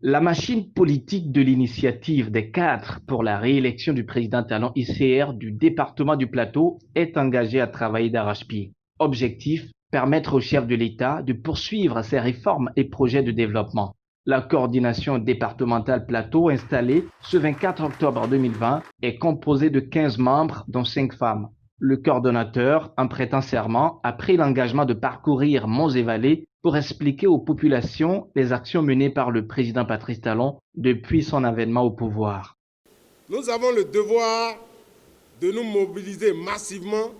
La machine politique de l'initiative des cadres pour la réélection du président talon ICR du département du Plateau est engagée à travailler d'arrache-pied. Objectif, permettre au chef de l'État de poursuivre ses réformes et projets de développement. La coordination départementale Plateau installée ce 24 octobre 2020 est composée de 15 membres dont 5 femmes. Le coordonnateur, en prêtant serment, a pris l'engagement de parcourir monts et vallées pour expliquer aux populations les actions menées par le président Patrice Talon depuis son avènement au pouvoir. Nous avons le devoir de nous mobiliser massivement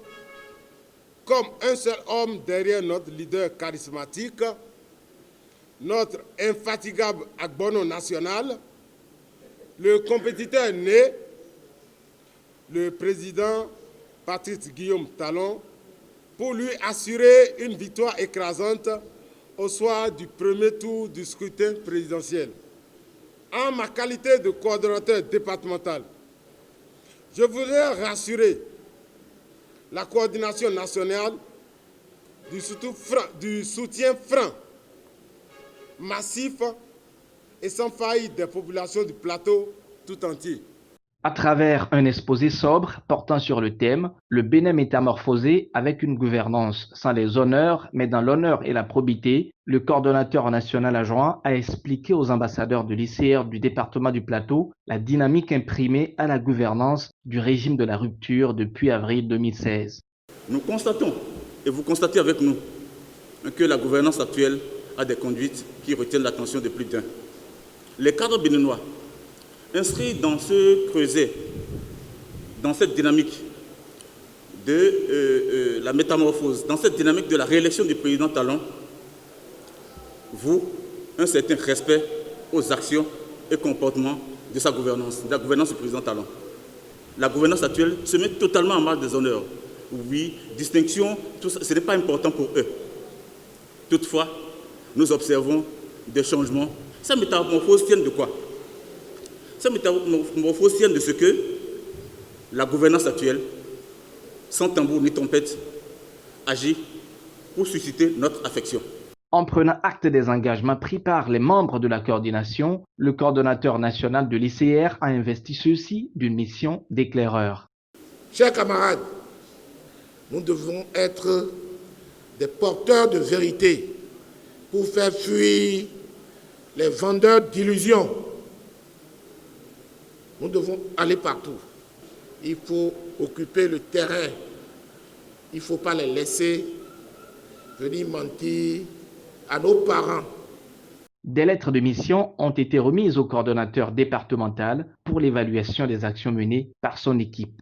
comme un seul homme derrière notre leader charismatique, notre infatigable Agbono national, le compétiteur né, le président Patrice Guillaume Talon, pour lui assurer une victoire écrasante au soir du premier tour du scrutin présidentiel. En ma qualité de coordonnateur départemental, je voudrais rassurer la coordination nationale du soutien franc, massif et sans faille des populations du plateau tout entier. À travers un exposé sobre portant sur le thème Le Bénin métamorphosé avec une gouvernance sans les honneurs mais dans l'honneur et la probité, le coordonnateur national adjoint a expliqué aux ambassadeurs de l'ICR du département du Plateau la dynamique imprimée à la gouvernance du régime de la rupture depuis avril 2016. Nous constatons, et vous constatez avec nous, que la gouvernance actuelle a des conduites qui retiennent l'attention de plus d'un. Les cadres béninois inscrits dans ce creuset, dans cette dynamique de la métamorphose, dans cette dynamique de la réélection du président Talon, vouent un certain respect aux actions et comportements de sa gouvernance, de la gouvernance du président Talon. La gouvernance actuelle se met totalement en marge des honneurs. Oui, distinction, tout ça, ce n'est pas important pour eux. Toutefois, nous observons des changements. Ces métamorphoses tiennent de quoi? Ces métamorphoses tiennent de ce que la gouvernance actuelle, sans tambour ni trompette, agit pour susciter notre affection. En prenant acte des engagements pris par les membres de la coordination, le coordonnateur national de l'ICR a investi ceux-ci d'une mission d'éclaireur. Chers camarades, nous devons être des porteurs de vérité pour faire fuir les vendeurs d'illusions. Nous devons aller partout. Il faut occuper le terrain. Il ne faut pas les laisser venir mentir à nos parents. Des lettres de mission ont été remises au coordonnateur départemental pour l'évaluation des actions menées par son équipe.